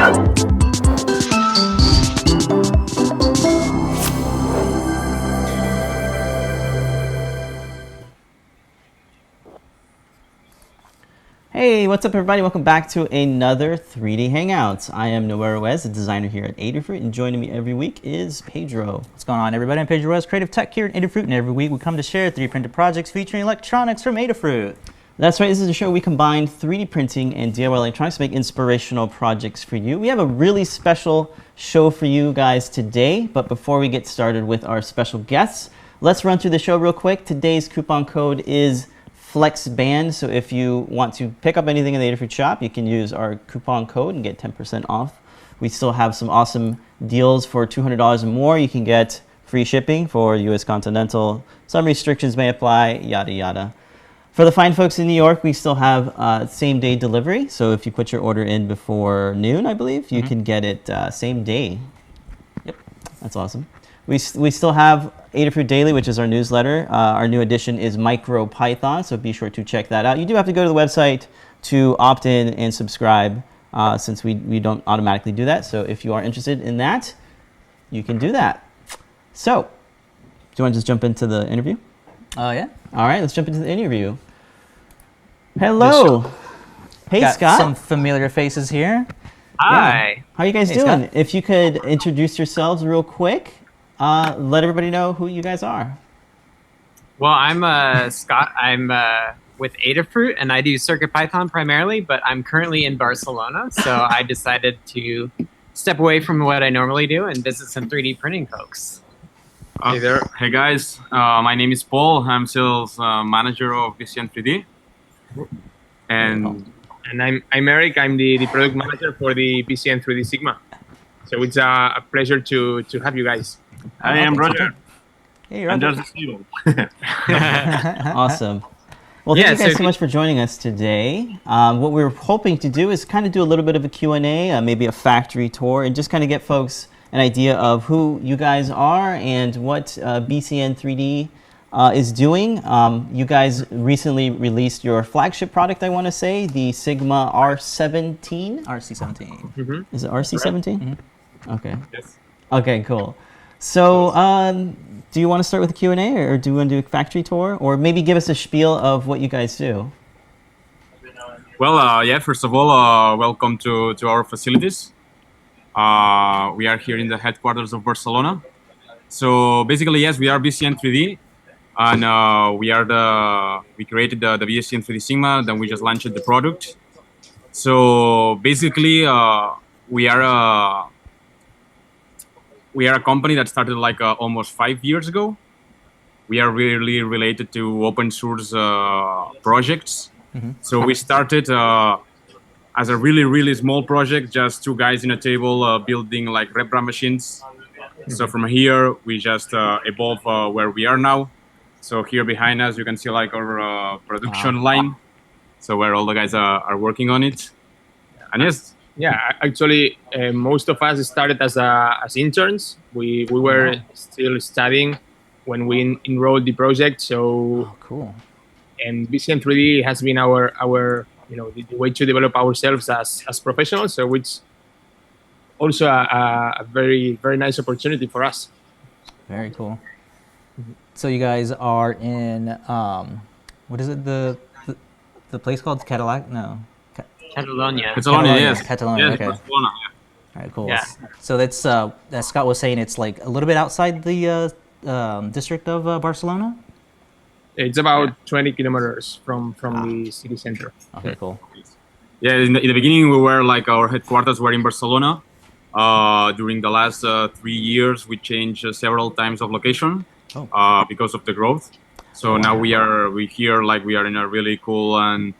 Hey, what's up everybody? Welcome back to another 3D Hangouts. I am Noe Ruiz, a designer here at Adafruit, and joining me every week is Pedro. What's going on, everybody? I'm Pedro Ruiz, creative tech here at Adafruit, and every week we come to share 3D printed projects featuring electronics from Adafruit. That's right, this is a show where we combine 3D printing and DIY electronics to make inspirational projects for you. We have a really special show for you guys today, but before we get started with our special guests, let's run through the show real quick. Today's coupon code is Flex Band, so if you want to pick up anything in the Adafruit shop, you can use our coupon code and get 10% off. We still have some awesome deals for $200 or more. You can get free shipping for US Continental. Some restrictions may apply, yada yada. For the fine folks in New York, we still have same day delivery. So if you put your order in before noon, I believe, you can get it same day. Yep. That's awesome. We still have Adafruit Daily, which is our newsletter. Our new edition is MicroPython, so be sure to check that out. You do have to go to the website to opt in and subscribe, since we don't automatically do that. So if you are interested in that, you can do that. So, do you want to just jump into the interview? Yeah. All right, let's jump into the interview. Hello. Hey, Got Scott. some familiar faces here. Hi. Yeah. How are you guys Hey, doing? Scott. If you could introduce yourselves real quick, let everybody know who you guys are. Well, I'm Scott. I'm with Adafruit, and I do CircuitPython primarily, but I'm currently in Barcelona, so I decided to step away from what I normally do and visit some 3D printing folks. Hey there. Hey guys, my name is Paul. I'm sales manager of BCN3D. And I'm Eric. I'm the product manager for the BCN3D Sigma. So it's a pleasure to have you guys. I am Roger. Hey, And Roger. there's Steve. Awesome. Well, thank Yeah, you guys so so much for joining us today. What we were hoping to do is kind of do a little bit of a Q&A, maybe a factory tour, and just kind of get folks an idea of who you guys are and what BCN3D is doing. You guys recently released your flagship product, I want to say, the Sigma R17. RC17. Is it RC17? Okay. Yes. Okay, cool. So, do you want to start with a Q&A, or do you want to do a factory tour? Or maybe give us a spiel of what you guys do? Well, yeah, first of all, welcome to our facilities. We are here in the headquarters of Barcelona. So basically, yes, we are BCN3D. And we created the BCN3D Sigma, then we just launched the product. So basically, we are a company that started like almost 5 years ago. We are really related to open source projects. So we started as a really small project, just two guys in a table building like replica machines. So from here, we just evolved where we are now. So here behind us, you can see like our production line. So where all the guys are working on it. And yes. Yeah, actually, most of us started as interns. We were still studying when we enrolled the project. So Cool. and BCN3D has been our the way to develop ourselves as professionals. So it's also a very nice opportunity for us. Very cool. So you guys are in, what is it, the place called Cadillac? No. Catalonia. Catalonia, yes. Catalonia, Yes, okay. Barcelona, yeah. All right, cool. Yeah. So that's, as Scott was saying, it's like a little bit outside the district of Barcelona? It's about 20 kilometers from the city center. Okay, cool. Yeah, in the beginning, we were like our headquarters were in Barcelona. During the last 3 years, we changed several times of location because of the growth. So now we are in a really cool and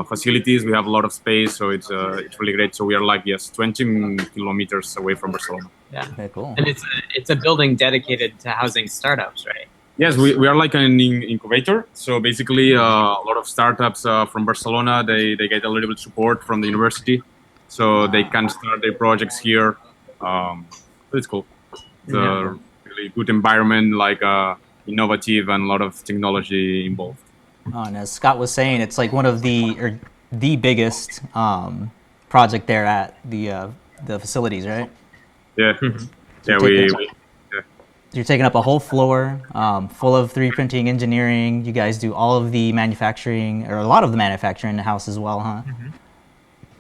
facilities. We have a lot of space, so it's really great. So we are 20 kilometers away from Barcelona. Yeah. Okay, cool. And it's a building dedicated to housing startups, right? Yes, we are like an incubator. So basically, a lot of startups from Barcelona, they get a little bit support from the university, so they can start their projects here. It's cool. It's a really good environment, innovative, and a lot of technology involved. And as Scott was saying, it's like one of the biggest project there at the facilities, right? Yeah, yeah. You're taking up a whole floor full of 3D printing engineering. You guys do all of the manufacturing, or a lot of the manufacturing in the house as well, huh?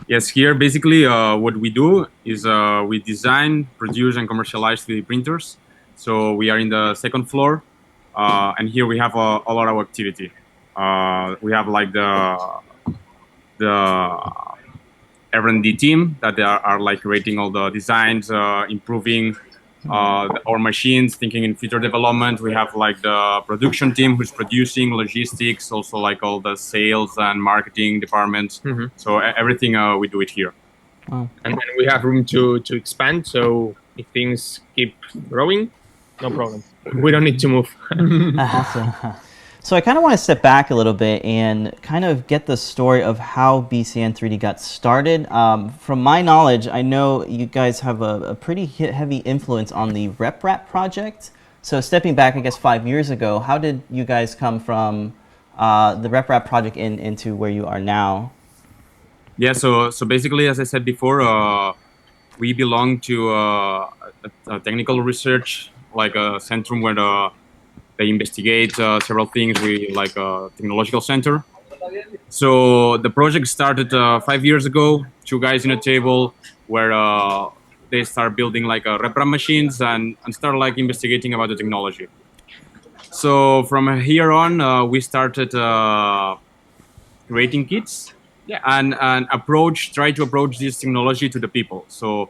Yes, here basically what we do is we design, produce, and commercialize 3D printers. So we are in the second floor, and here we have a lot of activity. We have like the R&D team that are like creating all the designs, improving our machines, thinking in future development. We have like the production team who's producing, logistics, also like all the sales and marketing departments. So everything we do it here. And then we have room to expand. So if things keep growing, no problem. We don't need to move. Awesome. So I kind of want to step back a little bit and kind of get the story of how BCN3D got started. From my knowledge, I know you guys have a pretty heavy influence on the RepRap project. So stepping back, I guess 5 years ago, how did you guys come from the RepRap project into where you are now? Yeah, so basically, as I said before, we belong to a technical research, like a centrum where they investigate several things. We like a technological center. So the project started 5 years ago. 2 guys in a table where they start building like RepRap machines and start like investigating about the technology. So from here on, we started creating kits and try to approach this technology to the people. So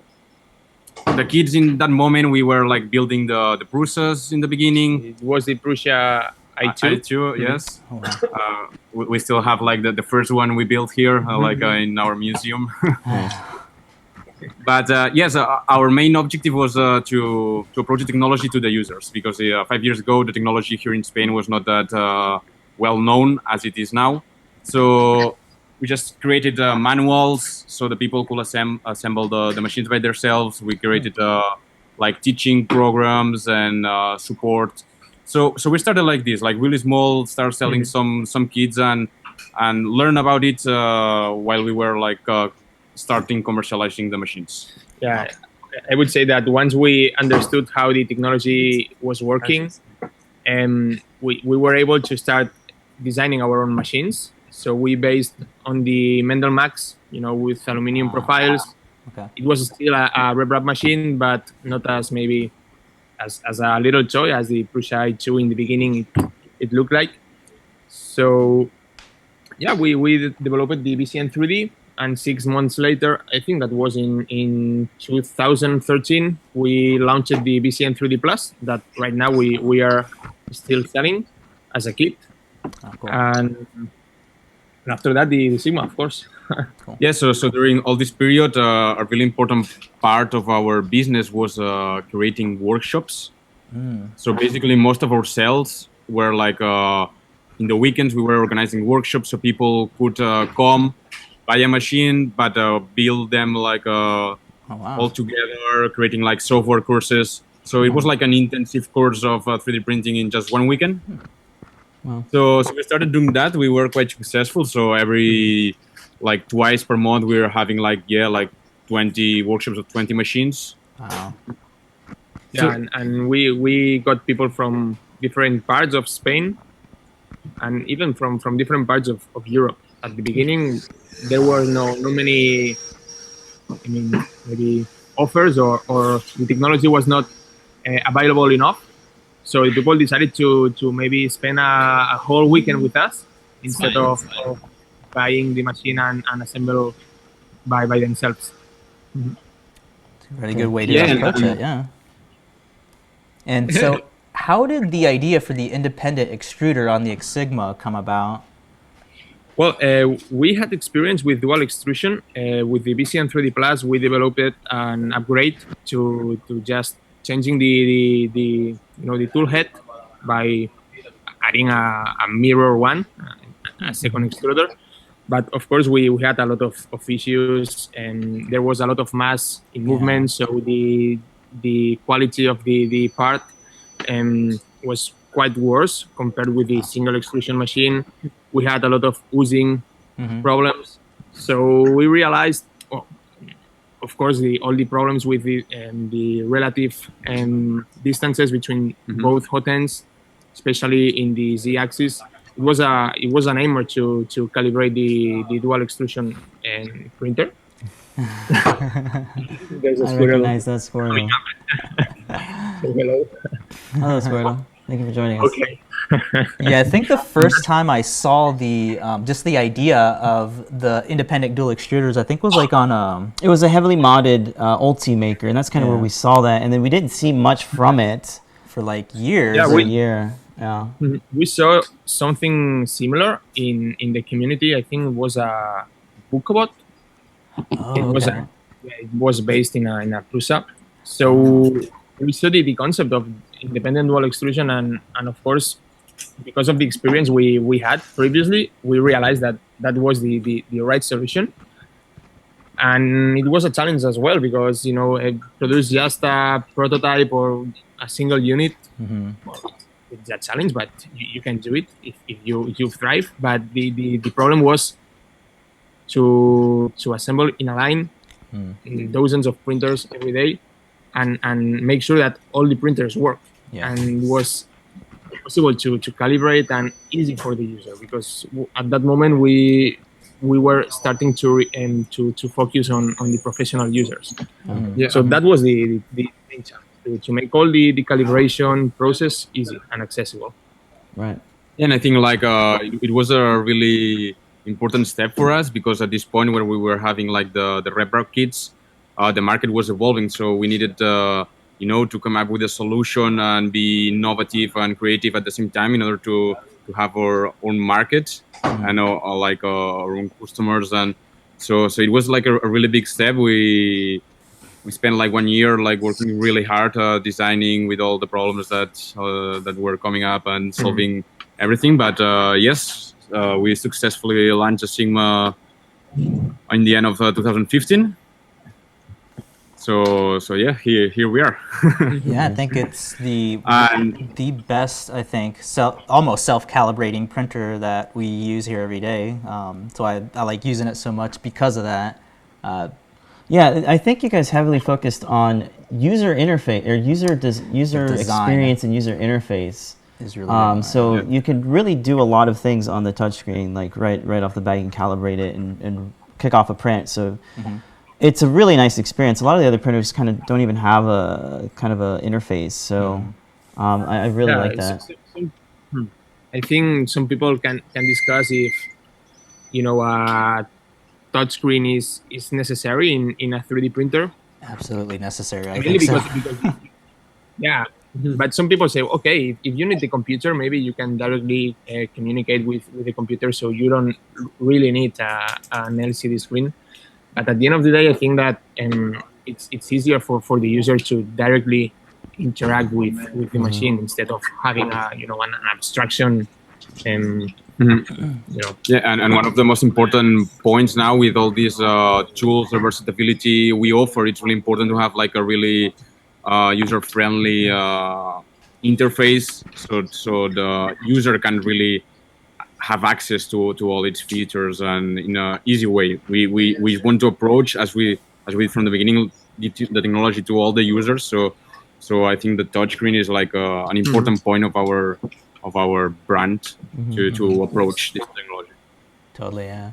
the kids in that moment, we were like building the Prusas in the beginning. It was the Prusa i2. i2, yes. Oh, wow. We still have like the first one we built here, like in our museum. But yes, our main objective was to approach the technology to the users, because 5 years ago, the technology here in Spain was not that well known as it is now. So we just created manuals so the people could assemble the machines by themselves. We created like teaching programs and support. So we started like this, like really small, start selling some kids and learn about it while we were like starting commercializing the machines. Yeah, I would say that once we understood how the technology was working, we were able to start designing our own machines. So we based on the Mendel Max, with aluminum profiles. Okay. It was still a RepRap machine, but not as maybe as a little toy as the Prusa i2 in the beginning it looked like. So yeah, we developed the BCN3D, and 6 months later, I think that was in 2013, we launched the BCN3D Plus that right now we are still selling as a kit. Oh, cool. And after that, the Sigma, of course. Cool. Yeah, so during all this period, a really important part of our business was creating workshops. So basically, most of our sales were like in the weekends, we were organizing workshops so people could come, buy a machine, but build them like all together, creating like software courses. So it was like an intensive course of 3D printing in just 1 weekend. Wow. So we started doing that. We were quite successful. So every like twice per month, we were having like 20 workshops of 20 machines. Wow. Yeah, and we got people from different parts of Spain, and even from different parts of Europe. At the beginning, there were no many, maybe offers or the technology was not available enough. So the people decided to maybe spend a whole weekend with us instead of buying the machine and assemble by themselves. It's a really good way to approach it, yeah. And so how did the idea for the independent extruder on the Sigma come about? Well, we had experience with dual extrusion. With the BCN3D Plus, we developed an upgrade to just changing the tool head by adding a mirror one, a second extruder. But of course, we had a lot of issues, and there was a lot of mass in movement. So the quality of the part was quite worse compared with the single extrusion machine. We had a lot of oozing problems. So we realized of course, all the problems with the relative distances between both hot ends, especially in the Z-axis. It was a nightmare to calibrate the dual extrusion printer. There's a I squirrel. recognize that Squirtle. Hello. Hello, Squirtle. Thank you for joining us. Okay. Yeah, I think the first time I saw the just the idea of the independent dual extruders, I think was like on It was a heavily modded Ultimaker, and that's kind of where Yeah. we saw that. And then we didn't see much from it for like years. Yeah, for a year. Yeah. We saw something similar in the community. I think it was a Bookabot. Oh, okay. It was based in a Prusa. So we studied the concept of independent dual extrusion, and of course, because of the experience we had previously, we realized that was the right solution. And it was a challenge as well, because produce just a prototype or a single unit. Well, it's a challenge, but you can do it if you thrive. But the problem was to assemble in a line dozens of printers every day, and make sure that all the printers work. Yeah. And it was possible to calibrate and easy for the user, because at that moment we were starting to focus on the professional users. Yeah. So that was the main challenge, to make all the calibration process easy and accessible. Right. And I think like it was a really important step for us, because at this point where we were having like the RepRap kits, the market was evolving, so we needed to come up with a solution and be innovative and creative at the same time in order to have our own market and like our own customers. And so it was like a really big step. We spent like 1 year like working really hard, designing with all the problems that were coming up and solving everything. But yes, we successfully launched a Sigma in the end of 2015. So yeah, here we are. Yeah, I think it's the And- best, I think, almost self-calibrating printer that we use here every day. So I like using it so much because of that. Yeah, I think you guys heavily focused on user interface or user design experience and user interface. Is really good. So you can really do a lot of things on the touchscreen, like right off the bat, you can calibrate it and kick off a print. So it's a really nice experience. A lot of the other printers kind of don't even have a kind of a interface. So I really like that. I think some people can discuss if a touchscreen is necessary in a 3D printer. Absolutely necessary. I Mainly think so. because yeah. But some people say, okay, if you need the computer, maybe you can directly communicate with the computer, so you don't really need an LCD screen. But at the end of the day, I think that it's easier for the user to directly interact with the machine instead of having an abstraction. Yeah, and one of the most important points now with all these tools, the versatility we offer, it's really important to have like a really user-friendly interface, so the user can really have access to all its features and in an easy way. We want to approach as we from the beginning the technology to all the users. So I think the touchscreen is like an important point of our brand to approach this technology. Totally, yeah.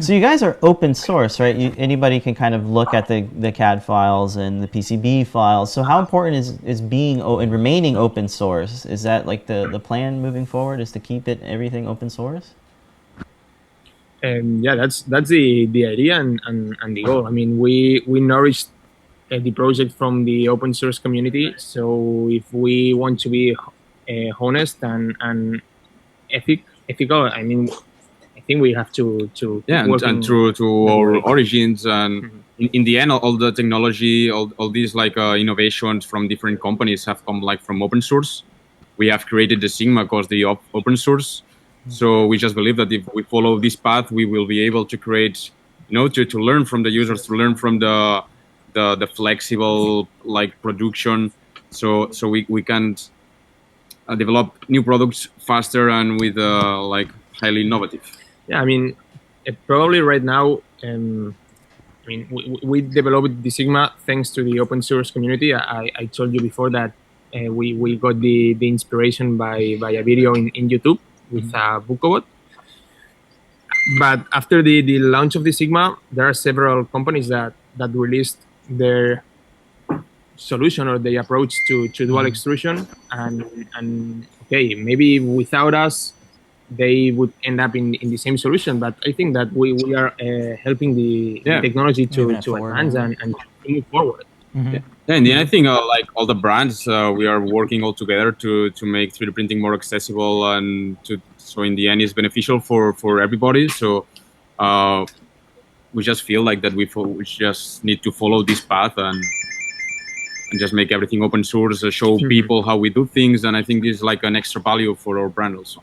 So you guys are open source, right? Anybody can kind of look at the CAD files and the PCB files. So how important is being and remaining open source? Is that like the plan moving forward, is to keep everything open source? And yeah, that's the idea and the goal. I mean, we nourished the project from the open source community. So if we want to be honest and ethical, I mean, I think we have to work and true to our origins, and in the end, all the technology, all these like innovations from different companies have come like from open source. We have created the Sigma because the open source. So we just believe that if we follow this path, we will be able to create, to learn from the users, to learn from the flexible like production. So we can develop new products faster and with like highly innovative. Yeah, I mean, probably right now, mean, we developed the Sigma thanks to the open source community. I told you before that we got the inspiration by a video in YouTube with Bookobot. But after the launch of the Sigma, there are several companies that released their solution or their approach to dual extrusion, and okay, maybe without us they would end up in the same solution, but I think that we are helping the technology to advance and to move forward. Yeah, in the end, I think like all the brands, we are working all together to make 3D printing more accessible, and so in the end, it's beneficial for everybody. So we just feel like that we just need to follow this path and just make everything open source, show people how we do things, and I think it's like an extra value for our brand also.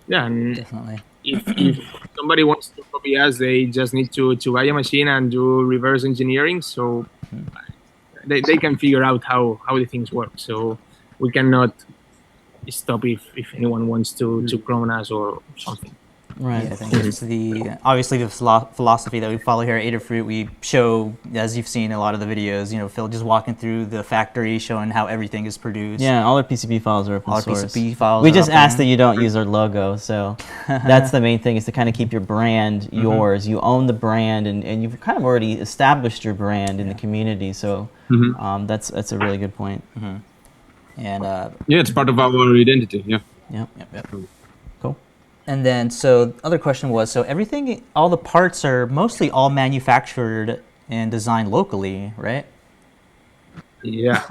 Yeah, and definitely. If somebody wants to copy us, they just need to buy a machine and do reverse engineering, so they can figure out how the things work. So we cannot stop if anyone wants to clone us or something. Right. Yeah, I think it's obviously the philosophy that we follow here at Adafruit. We show, as you've seen in a lot of the videos, Phil just walking through the factory, showing how everything is produced. Yeah, all our PCB files are open All our source. PCB files. We are just open. ask that you don't use our logo, so that's the main thing, is to kind of keep your brand yours. You own the brand, and you've kind of already established your brand in the community, so that's a really good point. And it's part of our identity. Yeah. Yep. Cool. And then, so the other question was, so everything, all the parts are mostly all manufactured and designed locally, right? Yeah,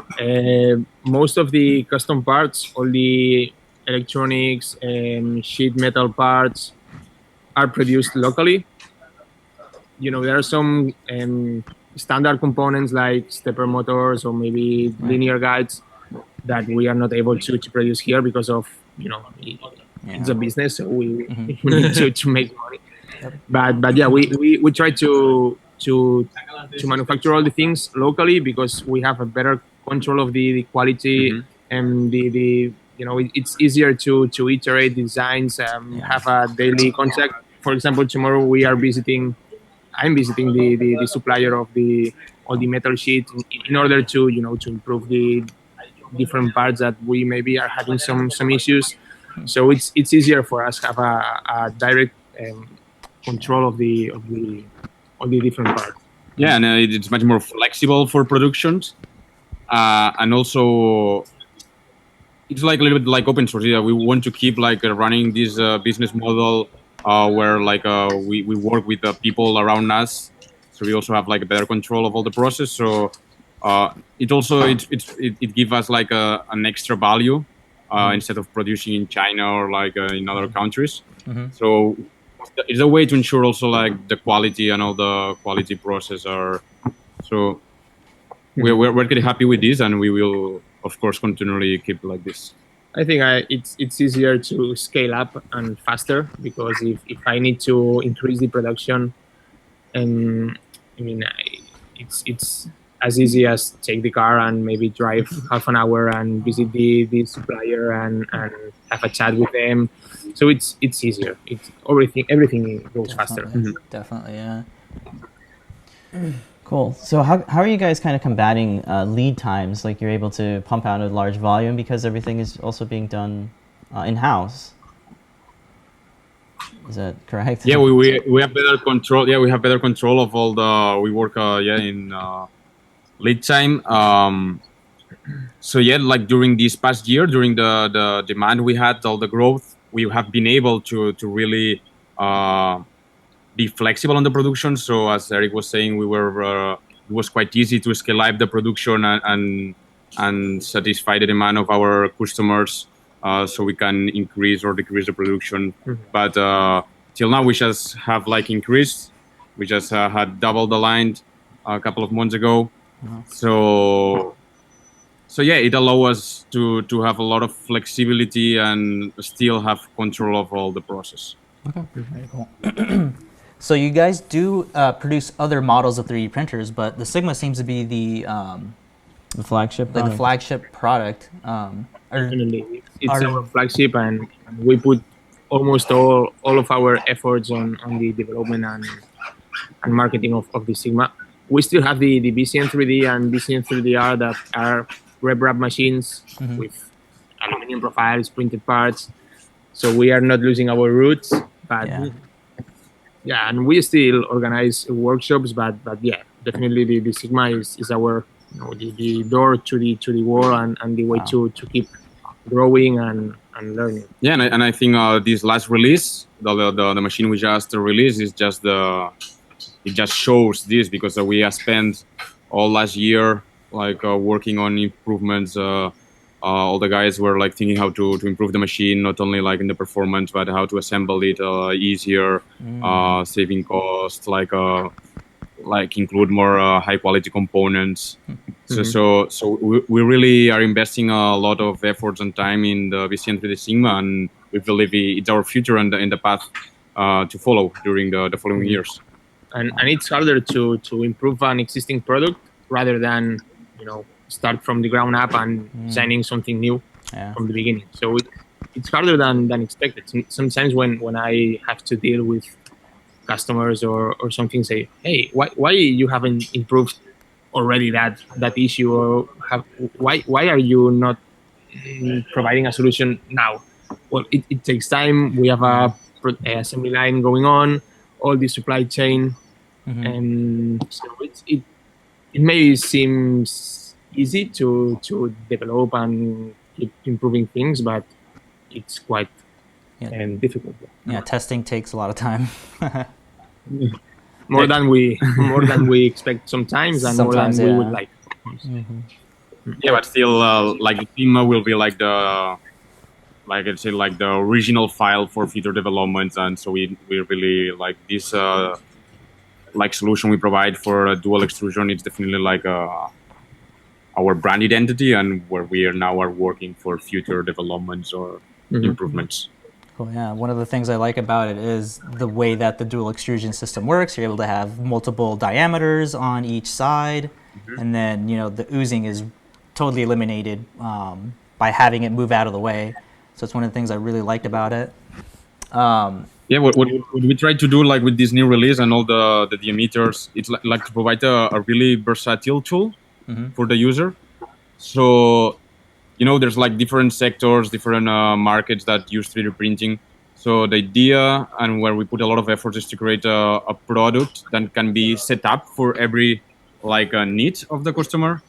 most of the custom parts, all the electronics and sheet metal parts are produced locally. There are some standard components like stepper motors or maybe linear guides that we are not able to produce here because of, it's a business, so we need to make money. But yeah, we try to manufacture all the things locally because we have a better control of the quality and it's easier to iterate designs, have a daily contact. For example, tomorrow I'm visiting the supplier of all the metal sheet in order to improve the different parts that we maybe are having some issues. So it's easier for us to have a direct control of the different parts. Yeah, and it's much more flexible for productions, and also it's like a little bit like open source. Yeah, we want to keep like running this business model where like we work with the people around us, so we also have like a better control of all the process. So it gives us like an extra value instead of producing in China or like in other countries. So it's a way to ensure also like the quality and all the quality process are. So we're pretty happy with this, and we will of course continually keep like this. I think it's easier to scale up and faster because if I need to increase the production, it's as easy as take the car and maybe drive half an hour and visit the supplier and have a chat with them. So it's easier. It's everything goes faster. Definitely, yeah. Cool. So how are you guys kind of combating lead times? Like, you're able to pump out a large volume because everything is also being done in-house. Is that correct? Yeah, we have better control. Yeah, we have better control of all the. We work in lead time. So yeah, like during this past year, during the demand we had, all the growth, we have been able to really be flexible on the production. So as Eric was saying, it was quite easy to scale up the production and satisfy the demand of our customers. So we can increase or decrease the production. But till now, we just have like increased. We just had doubled the line a couple of months ago. So yeah, it allows us to have a lot of flexibility and still have control of all the process. Okay, very cool. So you guys do produce other models of 3D printers, but the Sigma seems to be the flagship product. The flagship product. Definitely, it's our flagship, and we put almost all of our efforts on the development and marketing of the Sigma. we still have the BCN3D and BCN3DR that are RepRap machines with aluminum profiles, printed parts. So we are not losing our roots, but yeah, and we still organize workshops. But yeah, definitely the Sigma is our the door to the world and the way to keep growing and learning. Yeah, and I think this last release, the machine we just released, is just it just shows this, because we have spent all last year working on improvements. All the guys were thinking how to improve the machine, not only in the performance, but how to assemble it easier, saving costs, include more high quality components. So we really are investing a lot of efforts and time in the BCN3D Sigma, and we believe it's our future and in the path to follow during the following years. And it's harder to improve an existing product rather than start from the ground up and designing something new from the beginning. So it's harder than expected. Sometimes when I have to deal with customers or something, say, hey, why you haven't improved already that issue, or why are you not providing a solution now? Well, it takes time. We have a assembly line going on, all the supply chain, and so it may seem easy to develop and keep improving things, but it's quite difficult. Yeah, testing takes a lot of time. more than we expect sometimes, and more than we would like. Yeah, but still, the Sigma will be the original file for future developments, and so we really like this solution we provide for dual extrusion. It's definitely our brand identity, and where we are now working for future developments or improvements. Cool, yeah. One of the things I like about it is the way that the dual extrusion system works. You're able to have multiple diameters on each side, and then the oozing is totally eliminated by having it move out of the way. So it's one of the things I really liked about it. What we try to do with this new release and all the diameters, it's to provide a really versatile tool for the user. So there's different sectors, different markets that use 3D printing. So the idea, and where we put a lot of effort, is to create a product that can be set up for every need of the customer.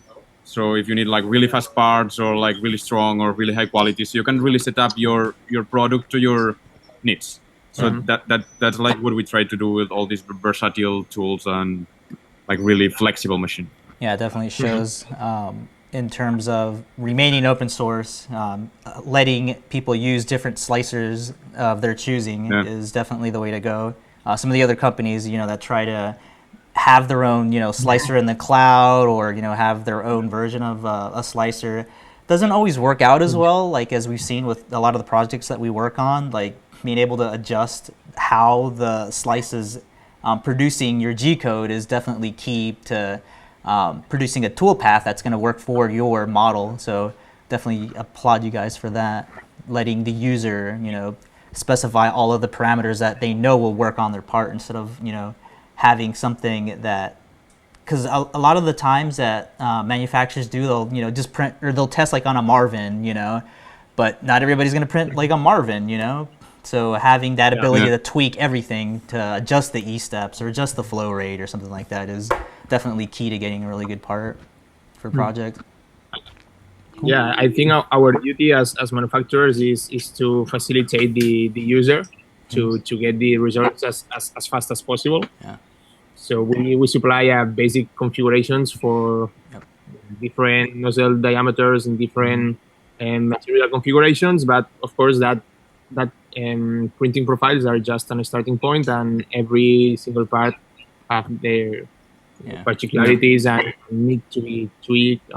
So if you need really fast parts, or really strong or really high quality, so you can really set up your product to your needs. So that's what we try to do with all these versatile tools and really flexible machine. Yeah, it definitely shows in terms of remaining open source, letting people use different slicers of their choosing is definitely the way to go. Some of the other companies, that try to have their own, slicer in the cloud, or, have their own version of a slicer, doesn't always work out as well, as we've seen with a lot of the projects that we work on, being able to adjust how the slice is producing your G code is definitely key to producing a tool path that's going to work for your model. So definitely applaud you guys for that, letting the user, specify all of the parameters that they know will work on their part, instead of, having something that, because a lot of the times that manufacturers do, they'll, just print, or they'll test on a Marvin, but not everybody's going to print a Marvin, So having that ability to tweak everything, to adjust the E-steps or adjust the flow rate or something like that, is definitely key to getting a really good part for a project. Cool. Yeah, I think our duty as manufacturers is to facilitate the user to get the results as fast as possible. Yeah. So we supply basic configurations for different nozzle diameters and different material configurations, but of course that printing profiles are just a starting point, and every single part have their particularities and need to be tweaked.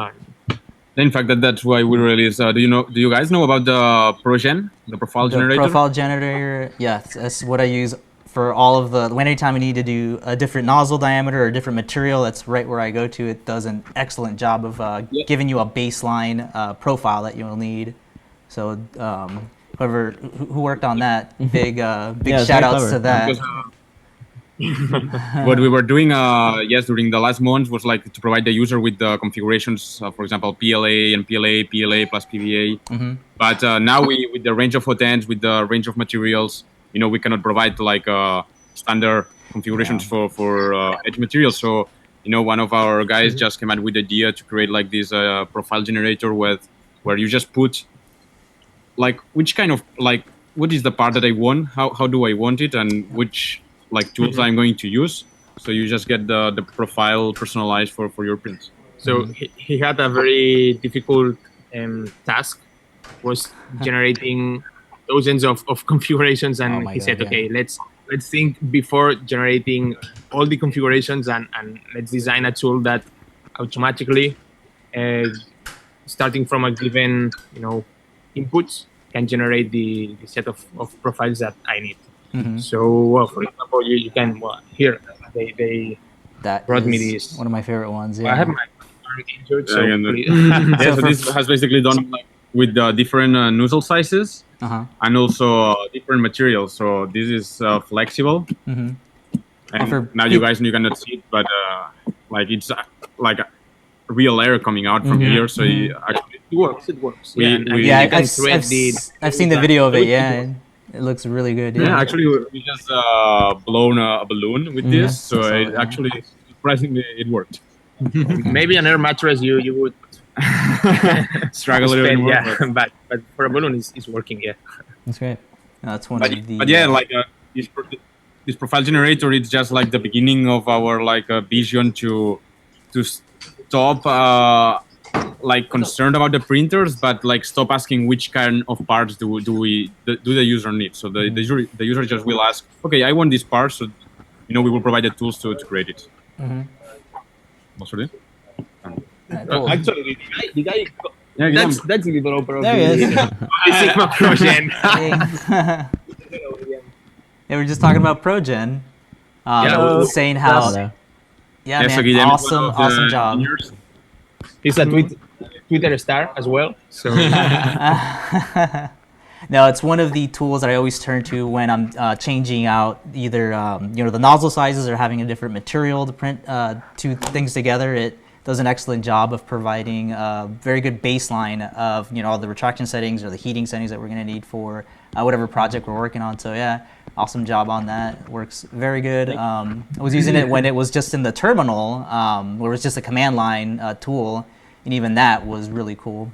In fact, that's why we release. Do you guys know about the ProGen, the profile generator? Profile generator, yes, that's what I use for all of the. Anytime I need to do a different nozzle diameter or a different material, that's right where I go to. It does an excellent job of giving you a baseline profile that you'll need. So who worked on that, big shout outs to that. What we were doing, yes, during the last month was like to provide the user with the configurations, for example, PLA and PLA plus PVA. But now with the range of hot ends, with the range of materials, we cannot provide like standard configurations for edge materials. So, one of our guys just came out with the idea to create like this profile generator where you just put like which kind of like what is the part that I want, how do I want it, and which like tools I'm going to use. So you just get the profile personalized for your prints. So he had a very difficult task, was generating dozens of configurations, and he said, okay, let's think before generating all the configurations, and let's design a tool that automatically, starting from a given inputs, can generate the set of profiles that I need. So, for example, you can here they brought me this. One of my favorite ones. Yeah. I have my injured, so so this has basically done like, with different nozzle sizes and also different materials. So this is flexible. And now you guys cannot see it, but like it's like a real air coming out from here. So actually it works. I've seen the video of it. Yeah. It looks really good. Yeah, actually, we just blown a balloon with this, so it actually, surprisingly, it worked. Maybe an air mattress you would struggle a little bit more. But for a balloon, it's working. Yeah, that's great. That's one of the. But yeah, like this profile generator, it's just like the beginning of our like vision to stop like concerned about the printers, but like stop asking which kind of parts do the user need. So the user just will ask, okay, I want this part, so we will provide the tools to create it. Cool. Actually, the guy that's the developer of there he is. Sigma ProGen. Yeah, we're just talking about ProGen. Saying how man, so awesome job. He's a Twitter star as well. So no, it's one of the tools that I always turn to when I'm changing out either the nozzle sizes or having a different material to print two things together. It does an excellent job of providing a very good baseline of all the retraction settings or the heating settings that we're going to need for whatever project we're working on. So yeah, awesome job on that. Works very good. I was using it when it was just in the terminal, where it was just a command line tool. And even that was really cool.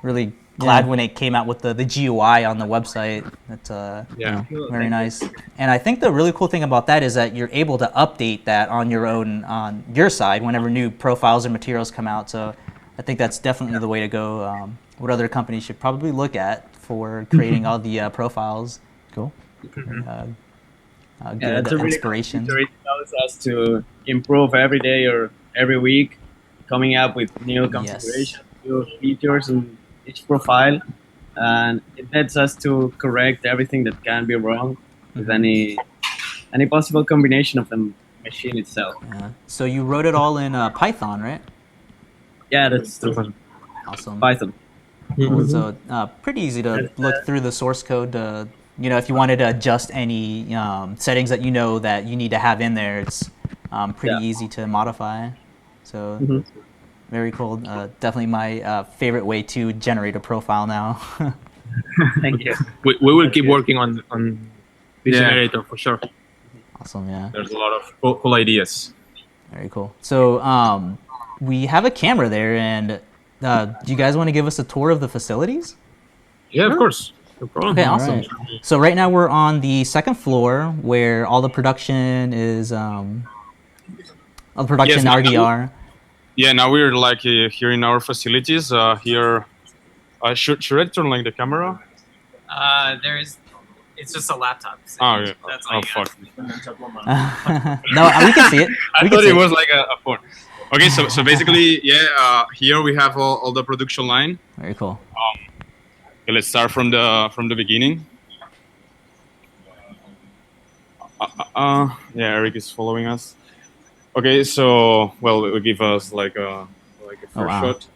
Really glad when it came out with the GUI on the website. That's very nice. And I think the really cool thing about that is that you're able to update that on your side whenever new profiles or materials come out. So I think that's definitely the way to go. What other companies should probably look at for creating all the profiles. Cool. Good inspiration. It allows us to improve every day or every week, coming up with new configurations, new features in each profile, and it lets us to correct everything that can be wrong with any possible combination of the machine itself. Yeah. So you wrote it all in Python, right? Yeah, that's awesome. Python. Cool. So pretty easy to look through the source code to, if you wanted to adjust any settings that that you need to have in there, it's pretty easy to modify. So very cool. Definitely my favorite way to generate a profile now. Thank you. We will keep working on this generator for sure. Awesome, yeah. There's a lot of cool ideas. Very cool. So we have a camera there, and do you guys want to give us a tour of the facilities? Yeah, of course. No problem. Okay, awesome. Right. So right now we're on the second floor where all the production is, RDR. Now we're like here in our facilities. Here, should I turn like the camera? It's just a laptop. So yeah. That's all fuck. No, we can see it. I thought it was like a phone. Okay, so basically, here we have all the production line. Very cool. Okay, let's start from the beginning. Eric is following us. Okay, so it will give us like a first shot.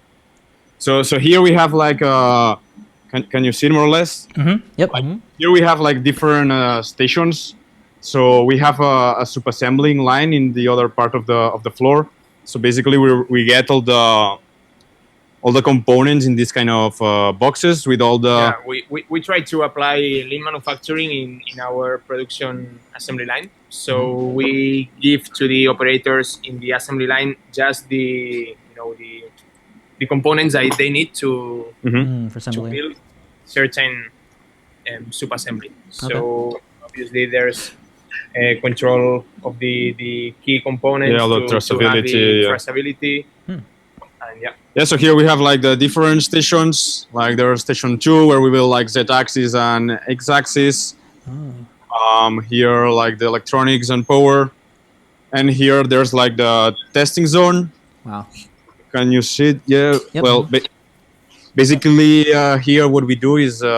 So here we have like can you see it more or less? Mm-hmm. Yep. Here we have like different stations. So we have a subassembling line in the other part of the floor. So basically, we get all the components in this kind of boxes with all the. Yeah, we try to apply lean manufacturing in our production assembly line. So we give to the operators in the assembly line just the components that they need to For assembly. build certain subassembly. So obviously there's control of the key components. Yeah, the traceability. To have the traceability. And yeah, so here we have like the different stations. Like there's station 2 where we will like Z-axis and X-axis. Here like the electronics and power. And here there's like the testing zone. Wow. Can you see it? Yeah. Yep. Well, basically here what we do is we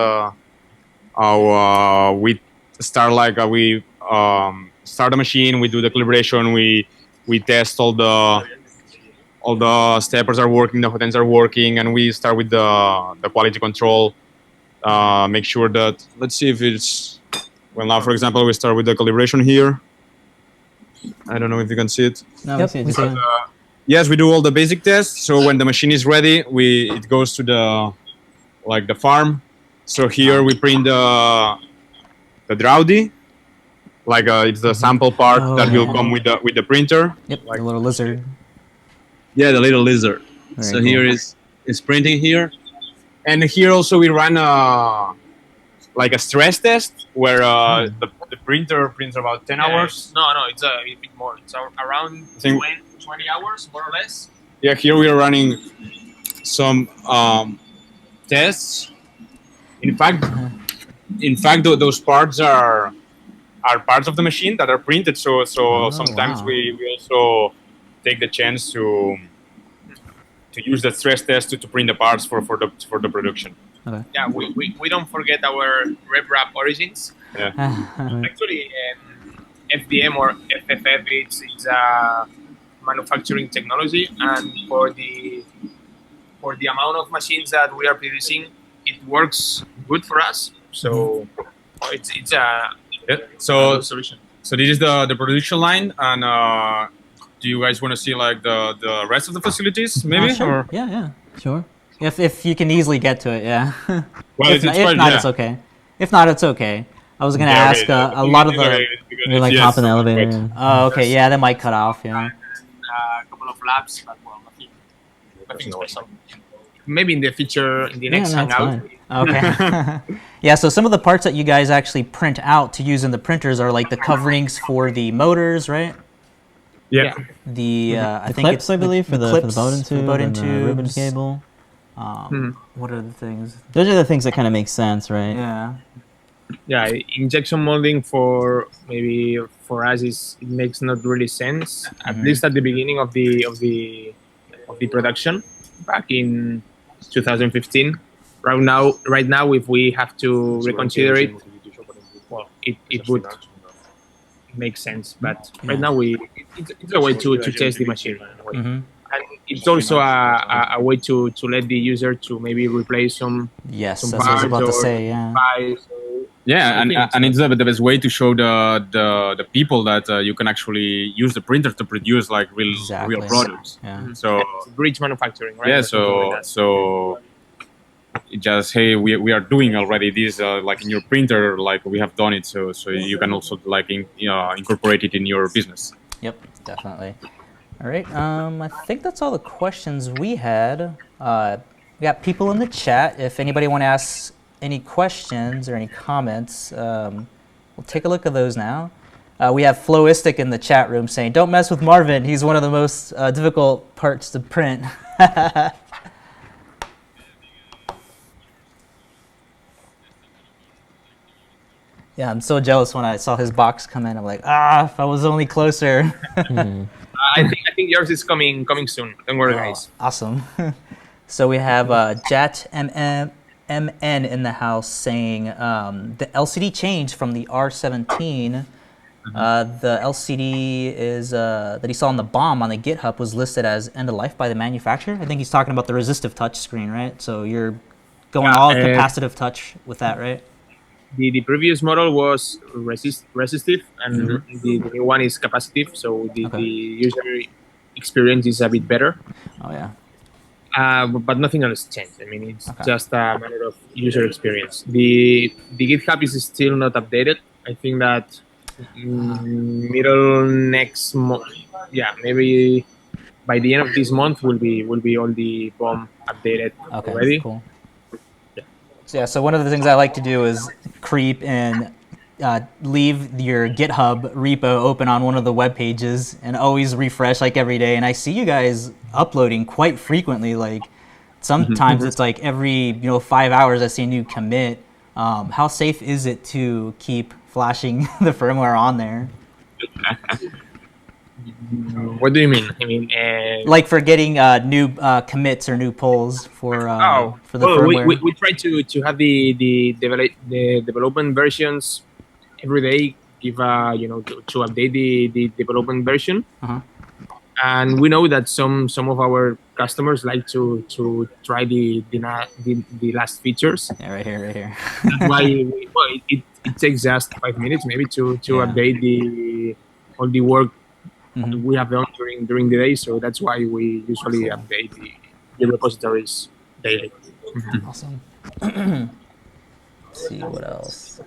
start like we start a machine. We do the calibration. We test all the steppers are working, the hot ends are working, and we start with the quality control. Make sure that, let's see if it's, well now for example we start with the calibration here. I don't know if you can see it. No, Yep, we see it. we see it. Yes, we do all the basic tests. So when the machine is ready, it goes to the farm. So here we print the Drowdy, like it's the sample part that will come with the printer. Yep, the little lizard. Yeah, the little lizard. Very So cool. here is printing here, and here also we run like a stress test where the printer prints about 10 hours. No, it's a bit more. It's around 20 hours, more or less. Yeah, here we are running some tests. In fact, those parts are parts of the machine that are printed. So sometimes wow. we also take the chance to use that stress test to print the parts for the production. Okay. Yeah, we don't forget our RevWrap origins. Yeah. Actually, FDM or FFF, it's a manufacturing technology, and for the amount of machines that we are producing, it works good for us. So it's a So solution. So this is the production line, and do you guys want to see like the rest of the facilities, maybe? Sure. Or? Yeah. Sure. If you can easily get to it, yeah. Well, if not, it's okay. If not, it's okay. I was gonna ask a lot of the. You're like hop in the elevator. And, Oh, okay. Yeah, that might cut off. Yeah. A couple of labs, but well, nothing special. Maybe in the future, in the next that's hangout. fine. Okay. Yeah. So some of the parts that you guys actually print out to use in the printers are like the coverings for the motors, right? Yeah. The I think clips, it's I believe, for the clips, Bowden tube, Bowden and the ribbon tubes. cable. What are the things? Those are the things that kind of make sense, right? Yeah. Yeah, injection molding for us it makes not really sense. At least at the beginning of the production back in 2015. Right now, if we have to reconsider it, well, it would make sense. But right now, it's a way to test the machine. And it's also a way to let the user to maybe replace some. Yes, some that's what I was parts about to or say. Yeah. buy, so Yeah, and it's the best way to show the people that you can actually use the printer to produce like real products. Yeah. So bridge manufacturing, right? yeah, Or something like that. so it just hey, we are doing already this like in your printer, like we have done it, so you can also like incorporate it in your business. Yep, definitely. All right. I think that's all the questions we had. We got people in the chat. If anybody want to ask any questions or any comments, we'll take a look at those now. We have Floistic in the chat room saying, "Don't mess with Marvin. He's one of the most difficult parts to print." Yeah, I'm so jealous when I saw his box come in. I'm like, if I was only closer. I think yours is coming soon. Don't worry, guys. Awesome. So we have Jat MN in the house saying the LCD changed from the R17. The LCD is that he saw on the BOM on the GitHub was listed as end of life by the manufacturer. I think he's talking about the resistive touch screen, right? So you're going all capacitive touch with that, right? the previous model was resistive, and the new one is capacitive. So the user experience is a bit better. Oh yeah. But nothing else changed. I mean, it's just a matter of user experience. The GitHub is still not updated. I think that middle next month, maybe by the end of this month will be all the BOM updated already. Cool. So one of the things I like to do is creep and leave your GitHub repo open on one of the web pages and always refresh like every day. And I see you guys uploading quite frequently. Like sometimes it's like every 5 hours I see a new commit. How safe is it to keep flashing the firmware on there? What do you mean? I mean, like for getting new commits or new pulls for the firmware. We try to have the development versions every day. Give to update the development version. And we know that some of our customers like to try the last features. Yeah, right here. That's why it takes just 5 minutes maybe to update all the work we have done during the day. So that's why we usually update the repositories daily. Awesome. Let's see what else.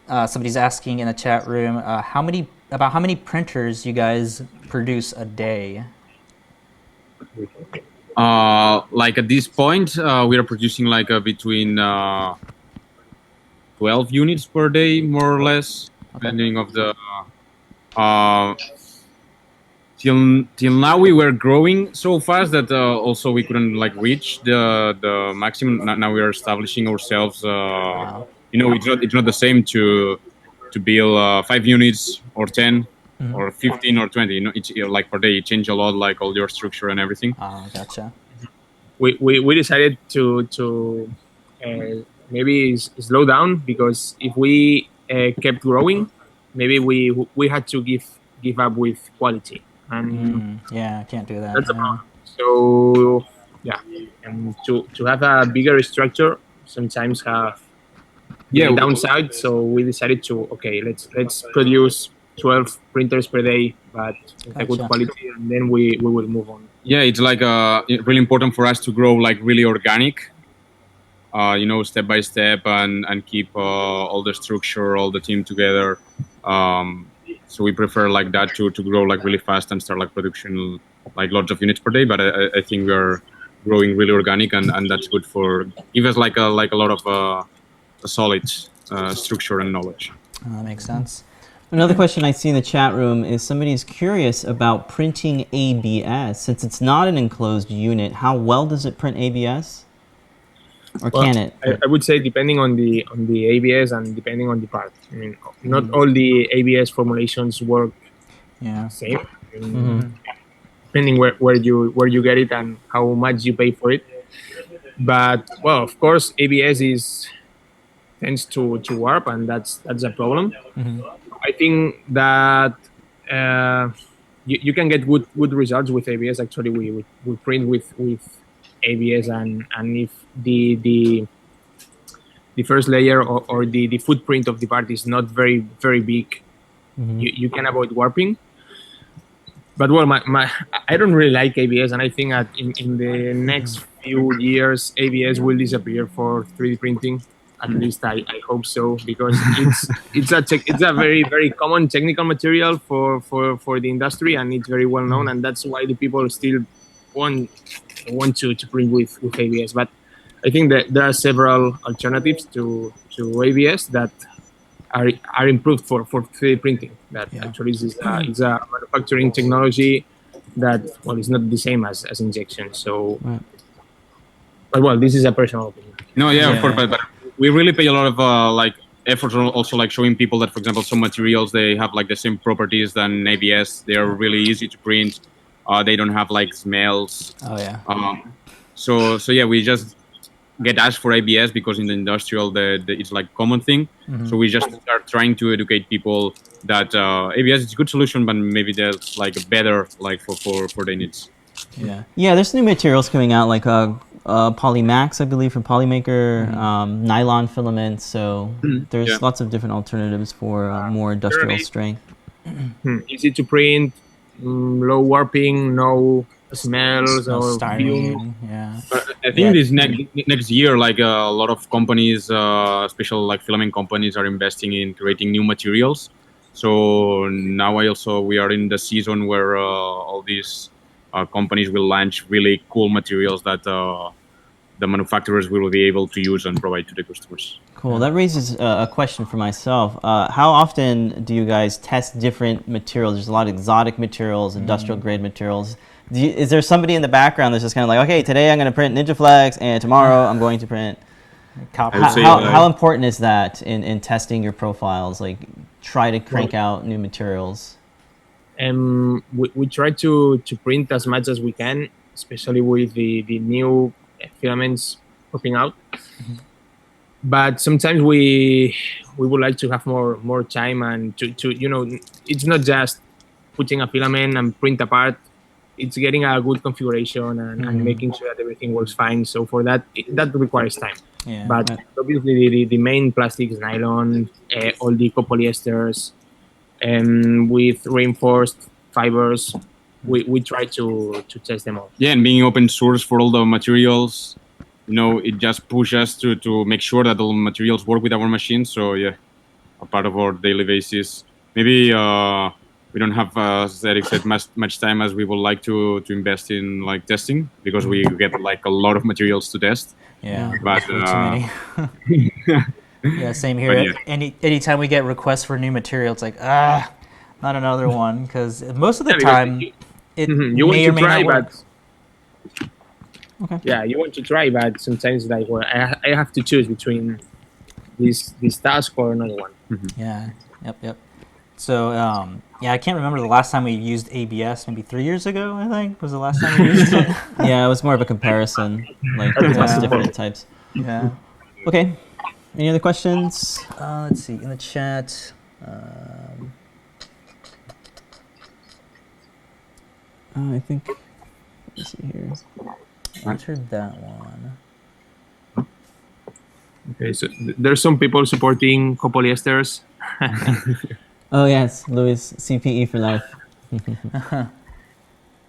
Somebody's asking in the chat room how many printers you guys produce a day. Like at this point, we are producing like between 12 units per day, more or less, depending of the. Till now we were growing so fast that also we couldn't like reach the maximum. Now we are establishing ourselves. It's not the same to build 5 units or 10 or 15 or 20. It's like per day. It changes a lot, like all your structure and everything. Oh, gotcha. We decided to maybe slow down, because if we kept growing, maybe we had to give up with quality, and I can't do that. That's a problem. So and to have a bigger structure sometimes have downside. So we decided to let's produce 12 printers per day, but a good quality, and then we will move on. Yeah, it's like really important for us to grow like really organic. Step by step, and keep all the structure, all the team together. So we prefer like that to grow like really fast and start like production like lots of units per day. But I think we are growing really organic, and that's good for give us like a lot of a solid structure and knowledge. That makes sense. Another question I see in the chat room is somebody's curious about printing ABS. Since it's not an enclosed unit, how well does it print ABS? Or can it? I would say depending on the ABS and depending on the part. I mean, not all the ABS formulations work same. Depending where you get it and how much you pay for it. But of course, ABS tends to warp, and that's a problem. I think that you can get good results with ABS. Actually, we print with ABS, and if the first layer or the footprint of the part is not very very big, you can avoid warping. But I don't really like ABS, and I think that in the next few years ABS will disappear for 3D printing. At least I hope so, because it's a very very common technical material for the industry, and it's very well known, and that's why the people still want to print with ABS. But I think that there are several alternatives to ABS that are improved for 3D printing. That actually is a manufacturing technology that is not the same as injection. So, but this is a personal opinion. No, of course, but we really pay a lot of like effort also like showing people that, for example, some materials they have like the same properties than ABS. They are really easy to print. They don't have like smells. Oh yeah. So we just get asked for ABS because in the industrial it's like common thing. So we just start trying to educate people that ABS is a good solution, but maybe there's like a better like for their needs. Yeah, there's new materials coming out like Polymax, I believe, from Polymaker, nylon filaments. So there's lots of different alternatives for more industrial strength. Easy to print, low warping, no smells No or styrene. fumes. Yeah. I think this next year, like a lot of companies, especially like filament companies, are investing in creating new materials. So now we are in the season where all these companies will launch really cool materials that the manufacturers will be able to use and provide to the customers. Cool. That raises a question for myself. How often do you guys test different materials? There's a lot of exotic materials, industrial grade materials. Is there somebody in the background that's just kind of like, okay, today I'm going to print Ninjaflex, and tomorrow I'm going to print Copper. How important is that in testing your profiles? Like, try to crank out new materials. We try to print as much as we can, especially with the new filaments popping out. But sometimes we would like to have more time and to it's not just putting a filament and print a part. It's getting a good configuration and making sure that everything works fine. So for that requires time. Yeah. But obviously the main plastic is nylon, all the copolyesters, and with reinforced fibers, we try to test them all. Yeah, and being open source for all the materials, it just pushes us to make sure that all materials work with our machines. So yeah, a part of our daily basis. Maybe we don't have, as Eric said, much time as we would like to invest in like testing, because we get like a lot of materials to test. Yeah. But too many. Yeah, same here. But yeah. Anytime we get requests for new material, it's like, not another one, because most of the Yeah, time it you want may to or may try, not work. but Okay. yeah, you want to try, but sometimes like, well, I have to choose between this task or another one. Yeah. Yep. So I can't remember the last time we used ABS. Maybe 3 years ago, I think, was the last time we used it. Yeah, it was more of a comparison, like test different types. Yeah. Okay. Any other questions? Let's see in the chat. I think. Let's see here. Answered that one. Okay, so there's some people supporting copolyesters. Oh yes, Louis, CPE for life.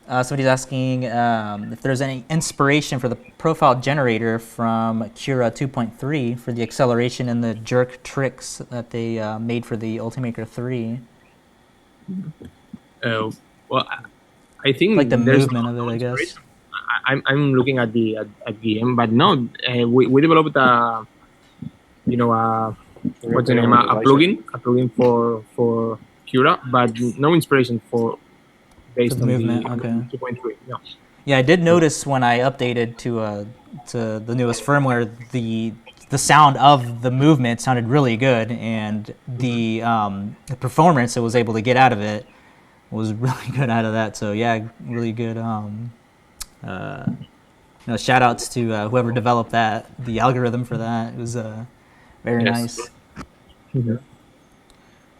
Somebody's asking if there's any inspiration for the profile generator from Cura 2.3 for the acceleration and the jerk tricks that they made for the Ultimaker 3. Well, I think Like the there's movement of it, I guess. I'm looking at the end, but no, we developed what's the name? A plugin for Cura, but no inspiration based the on movement, the okay. 2.3. No. Yeah, I did notice when I updated to the newest firmware, the sound of the movement sounded really good, and the performance it was able to get out of it was really good out of that. So yeah, really good. Shout outs to whoever developed that, the algorithm for that. It was very nice.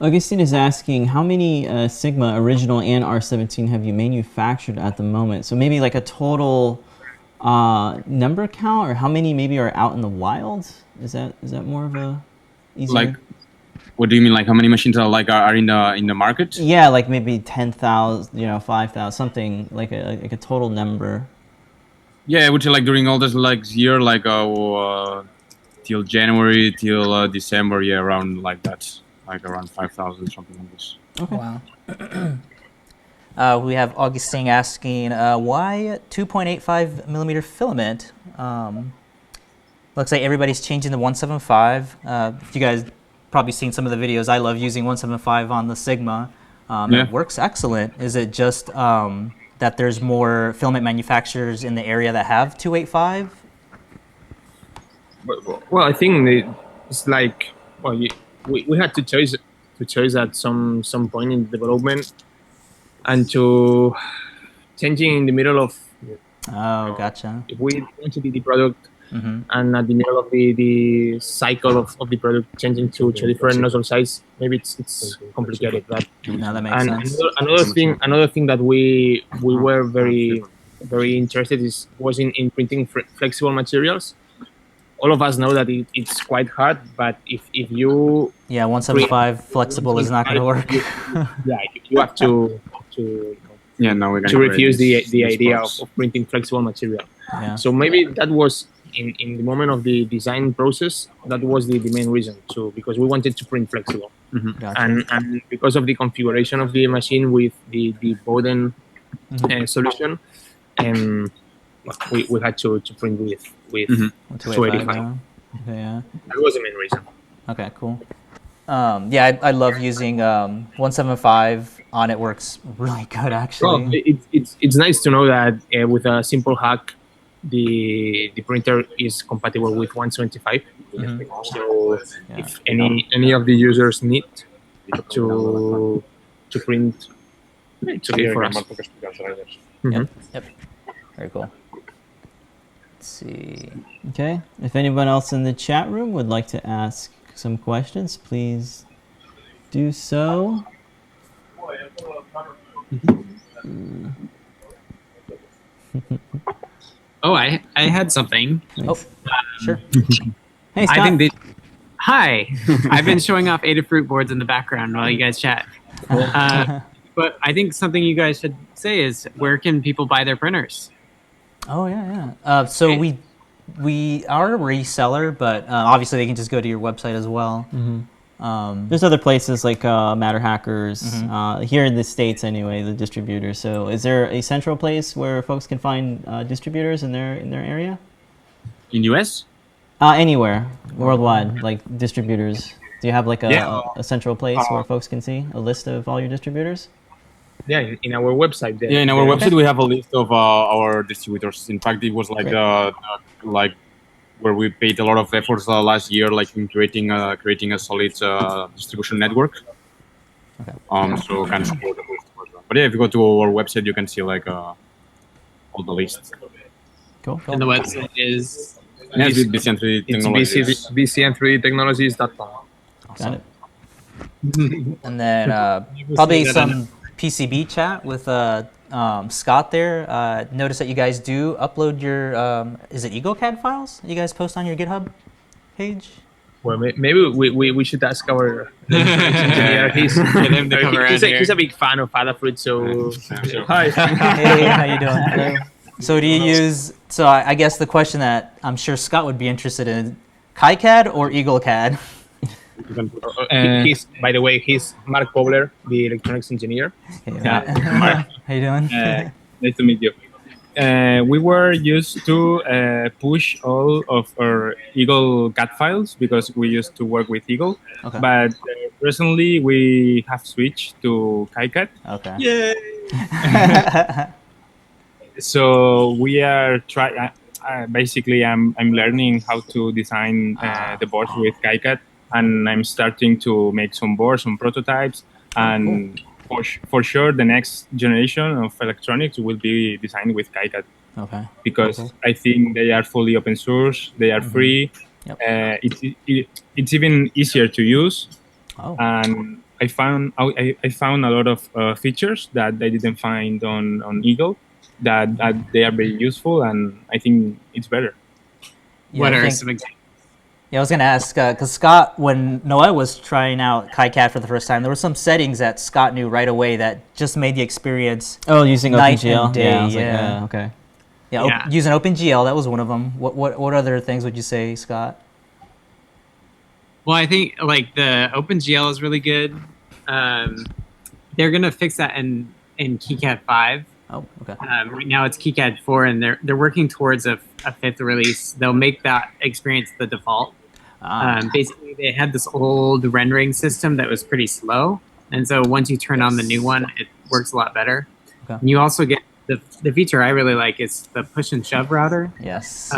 Augustine is asking, how many Sigma original and R17 have you manufactured at the moment? So maybe like a total number count, or how many maybe are out in the wild? Is that more of a easier? Like, what do you mean? Like how many machines are in the market? Yeah, like maybe 10,000, 5,000, something like a total number. Yeah, I would say like during all this year, till January, till December, yeah, around like that, like around 5,000, something like this. Okay. Wow. We have Augustine asking, why 2.85 millimeter filament? Looks like everybody's changing the 175. If you guys probably seen some of the videos, I love using 175 on the Sigma. It works excellent. Is it just that there's more filament manufacturers in the area that have 285? Well, I think it's like, we had to choose at some point in development, and to changing in the middle of. Oh, gotcha. If we want to do the product, and at the middle of the cycle of the product changing to different nozzle size, maybe it's complicated. But no, that makes sense. Another thing that we were very very interested was in printing flexible materials. All of us know that it's quite hard, but if you 175 flexible is not going to work. You have to refuse the idea of printing flexible material. Yeah. So maybe that was in the moment of the design process, that was the main reason too, because we wanted to print flexible. Gotcha. And because of the configuration of the machine with the Bowden solution, we had to print with 285. Okay, yeah. That was the main reason. Okay, cool. I love using 175 on it. Works really good, actually. Well, it's nice to know that with a simple hack, the printer is compatible with 175. So if any of the users need to print, it's okay for us. Yep. Very cool. Let's see. Okay. If anyone else in the chat room would like to ask some questions, please do so. Oh, I had something. Oh, sure. Hey, Scott. I think Hi. I've been showing off Adafruit boards in the background while you guys chat. But I think something you guys should say is, where can people buy their printers? Oh, yeah. So we are a reseller, but obviously they can just go to your website as well. There's other places like Matter Hackers, here in the States anyway, the distributors. So is there a central place where folks can find distributors in their area? In US? Anywhere, worldwide, like distributors. Do you have like a central place where folks can see a list of all your distributors? Yeah, in our website. Yeah, in our website we have a list of our distributors. In fact, it was like where we paid a lot of efforts last year, like in creating a solid distribution network. Okay. So kind of support. But yeah, if you go to our website, you can see like all the lists. Cool. And the website is BCN3D Technologies. BCN3Technologies.com. Got it. And then probably some PCB chat with Scott there. Notice that you guys do upload your, is it EagleCAD files you guys post on your GitHub page? Well, maybe we should ask our engineer. He's a big fan of Adafruit, so hi. Hey, how you doing? Hello. So do you use, I guess the question that I'm sure Scott would be interested in, KiCad or EagleCAD? By the way, he's Mark Kobler, the electronics engineer. Hey, Mark. How you doing? Nice to meet you. We were used to push all of our Eagle CAD files because we used to work with Eagle. Okay. But recently we have switched to KiCad. Okay. Yay! So we are trying. Basically, I'm learning how to design the boards with KiCad, and I'm starting to make some boards, some prototypes, and for sure the next generation of electronics will be designed with KiCad. Okay. Because I think they are fully open source, they are free. Yep. It's even easier to use, and I found a lot of features that I didn't find on Eagle. That they are very useful, and I think it's better. What are some examples? Yeah, I was going to ask, because Scott, when Noe was trying out KiCad for the first time, there were some settings that Scott knew right away that just made the experience using night OpenGL. and day. Yeah, okay. Yeah, using OpenGL, that was one of them. What other things would you say, Scott? Well, I think like the OpenGL is really good. They're going to fix that in KiCad 5. Oh, okay. Right now it's KiCad 4, and they're working towards a fifth release. They'll make that experience the default. Basically, they had this old rendering system that was pretty slow, and so once you turn on the new one, it works a lot better. Okay. And you also get the feature I really like is the push and shove router. Yes.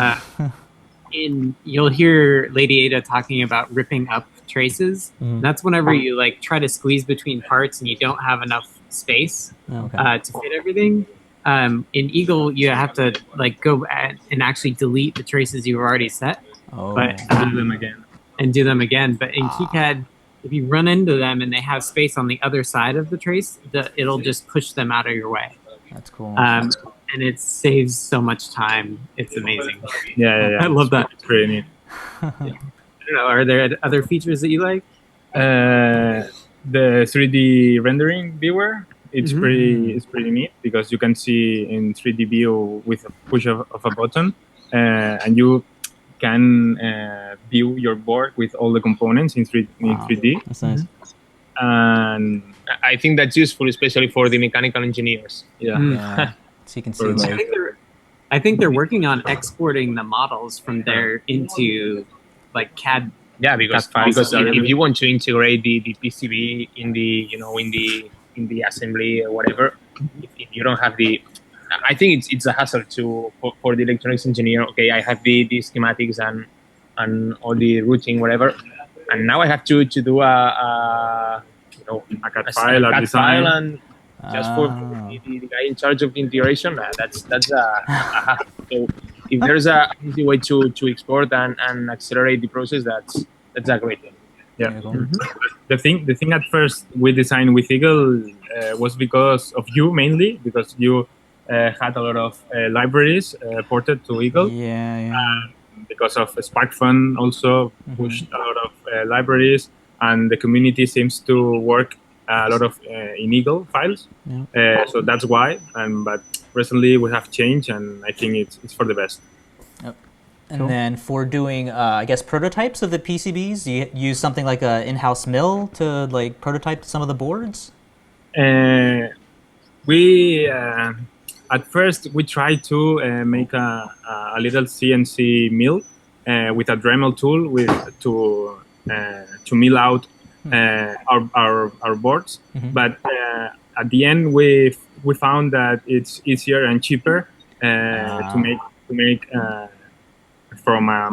And you'll hear Lady Ada talking about ripping up traces. That's whenever you like try to squeeze between parts and you don't have enough space to fit everything. In Eagle, you have to like go and actually delete the traces you've already set, but Do them again. and do them again. But in KiCad, if you run into them and they have space on the other side of the trace, it'll just push them out of your way. That's cool. and it saves so much time. It's amazing. Yeah. I love that. It's pretty neat. I don't know. Are there other features that you like? The 3D rendering viewer, it's pretty neat because you can see in 3D view with a push of a button, and you can view your board with all the components in 3D. That's nice. And I think that's useful, especially for the mechanical engineers. Yeah. So you can see like, I think they're working on exporting the models from there into like CAD. Yeah, because if you want to integrate the PCB in the in the assembly or whatever, if you don't have the, I think it's a hassle for the electronics engineer. Okay, I have the schematics and all the routing, whatever, and now I have to do a CAD file or design. And just for the guy in charge of the integration, that's a hassle. So if there's a easy way to export and accelerate the process, that's a great thing. Yeah. The thing at first we designed with Eagle was because of you mainly, because you had a lot of libraries ported to Eagle. Because of SparkFun also pushed a lot of libraries, and the community seems to work a lot of in Eagle files. So that's why. But recently we have changed, and I think it's for the best. And then for doing, I guess, prototypes of the PCBs, do you use something like an in-house mill to like prototype some of the boards? We at first we tried to make a little CNC mill with a Dremel tool to mill out our boards. But at the end we found that it's easier and cheaper to make from a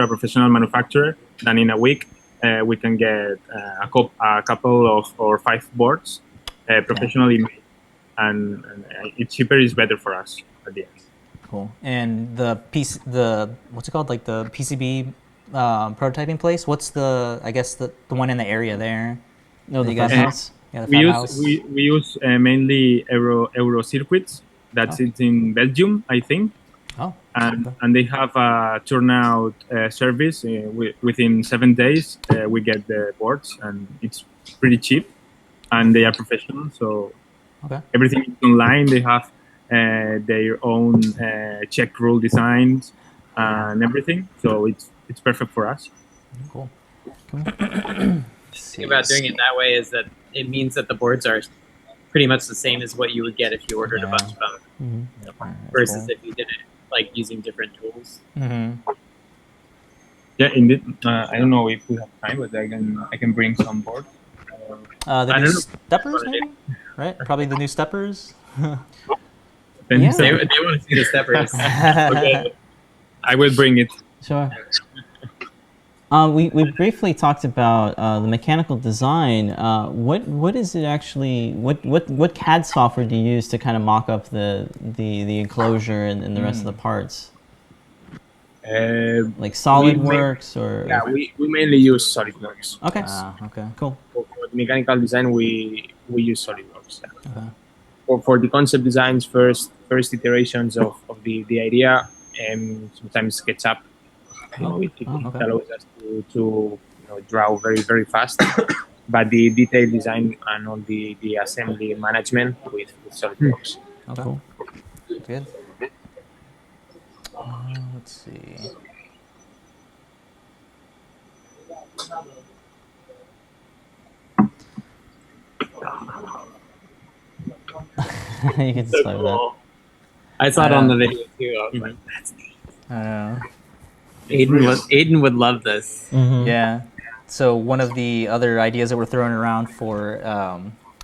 professional manufacturer, than in a week we can get a couple of or 5 boards professionally made, and it's cheaper, is better for us at the end. Cool. And what's it called, like the PCB prototyping place? What's the one in the area there? No, the Fab House. Yeah, the Fab House. We use mainly Euro circuits. That's it in Belgium, I think. And they have a turnout service. Within 7 days, we get the boards, and it's pretty cheap. And they are professional, so everything is online. They have their own check rule designs and everything. So it's perfect for us. Cool. The thing about doing it that way is that it means that the boards are pretty much the same as what you would get if you ordered a bunch of them, versus if you did it like using different tools. Yeah, indeed. I don't know if we have time, but I can bring some boards. The new steppers, maybe? Right? Probably the new steppers. They want to see the steppers. Okay. I will bring it. Sure. We briefly talked about the mechanical design. What is it actually? What CAD software do you use to kind of mock up the enclosure and the rest of the parts? Like SolidWorks or? Yeah, we mainly use SolidWorks. Okay. Okay. Cool. For the mechanical design, we use SolidWorks. For the concept designs, first iterations of the idea, and sometimes SketchUp. It allows us to draw very, very fast. But the detailed design and all the assembly management with SolidWorks. Okay. Cool. Good. Let's see. You can just play with that. I saw it on the video too. I was like, that's neat. I know. Aiden would love this. Yeah. So one of the other ideas that we're throwing around for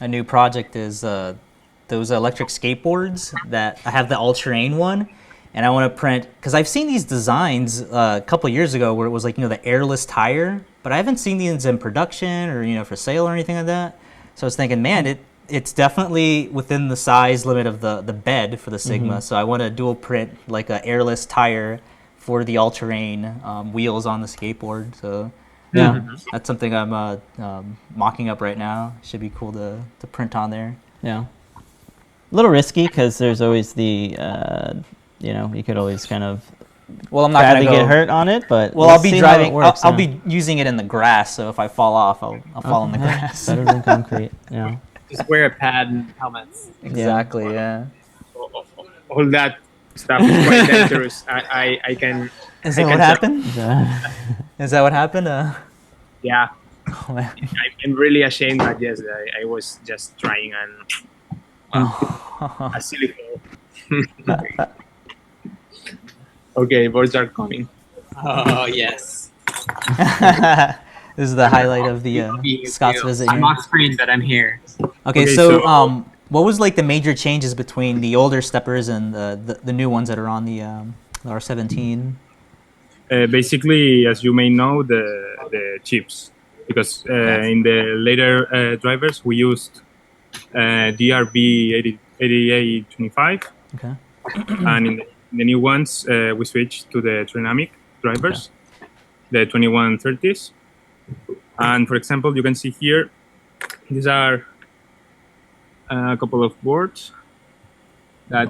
a new project is those electric skateboards that I have, the all-terrain one, and I want to print, because I've seen these designs a couple years ago where it was like, the airless tire, but I haven't seen these in production or, for sale or anything like that. So I was thinking, man, it's definitely within the size limit of the bed for the Sigma. So I want to dual print like a airless tire for the all-terrain wheels on the skateboard. So that's something I'm mocking up right now. Should be cool to print on there. Yeah. little risky because there's always the, you could always kind of Well, I'm not going badly to get hurt on it, but Well, we'll I'll be see how it driving. works, I'll yeah. be using it in the grass, so if I fall off, I'll fall in the Okay, grass. better than concrete. Yeah. Just wear a pad and helmets. Exactly. Yeah. All that stuff is quite dangerous. I can. Is I that what can happened? Yeah. Is that what happened? Yeah, Oh, man. I'm really ashamed that yes, I was just trying and a silly fall. Okay, birds are coming. Oh yes. This is the highlight of the Scott's visit I'm here. off screen, but I'm here. Okay, Okay, so so- what was like the major changes between the older steppers and the new ones that are on the R17? Basically, as you may know, the chips, because in the later drivers we used DRB 8825, Okay. and in the new ones we switched to the dynamic drivers, the 2130s. And for example, you can see here, these are a couple of boards that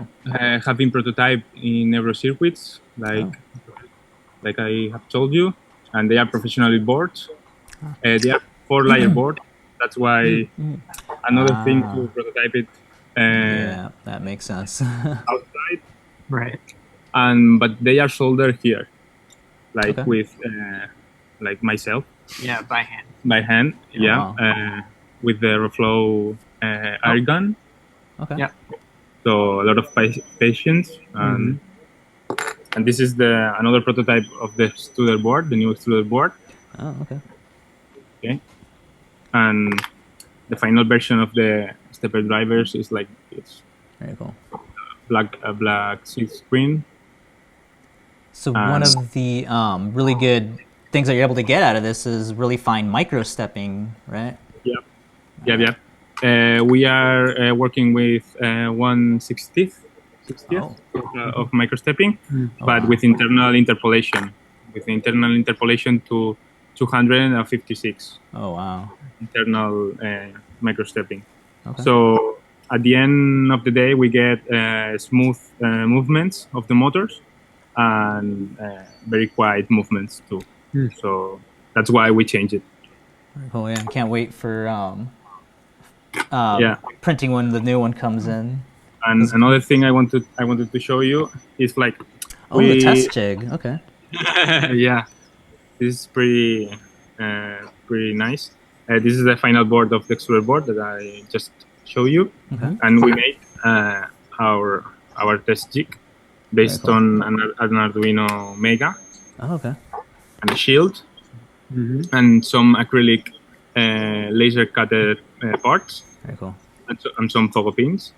have been prototyped in Euro circuits, like I have told you, and they are professionally boards. They are 4-layer board. That's why another thing to prototype it Yeah, that makes sense. outside. Right. But they are soldered here, like Okay. with like myself Yeah, by hand. by hand. Yeah, wow. with the reflow air gun. Okay. Yeah. So a lot of patience. And this is another prototype of the extruder board, the new extruder board. Oh, okay. Okay. And the final version of the stepper drivers is like this. Very cool. Black seat screen. So one of the really good things that you're able to get out of this is really fine micro stepping, right? Yep. We are working with 1/60th of microstepping, but with internal interpolation. With internal interpolation to 256 Oh, wow. internal microstepping. Okay. So at the end of the day, we get smooth movements of the motors and very quiet movements too. So that's why we change it. Very cool. Yeah, I can't wait for Yeah. printing when the new one comes in. And another thing I wanted to show you is like Oh, the test jig. Okay. yeah, this is pretty nice. This is the final board of the extruder board that I just showed you, and we made our test jig based Very on an Arduino Mega Oh, okay. and a shield and some acrylic laser cutted parts Very cool. and some fogo pins.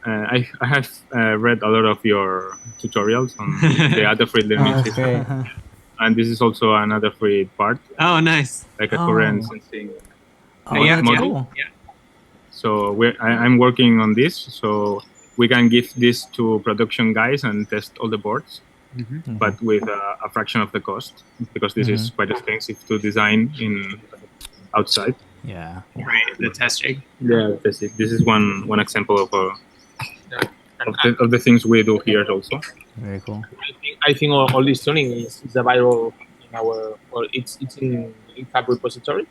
I have read a lot of your tutorials on the Adafruit learning That's system, great. and this is also an Adafruit part, Oh, nice. like a Oh. current sensing. Oh, Yeah, that's yeah. cool. So I'm working on this, so we can give this to production guys and test all the boards, but with a fraction of the cost, because this is quite expensive to design in outside. Yeah. Right. The test jig. Yeah, this is one example of the things we do here also. Very cool. I think all this tuning is available in our, well, it's in Fab repository.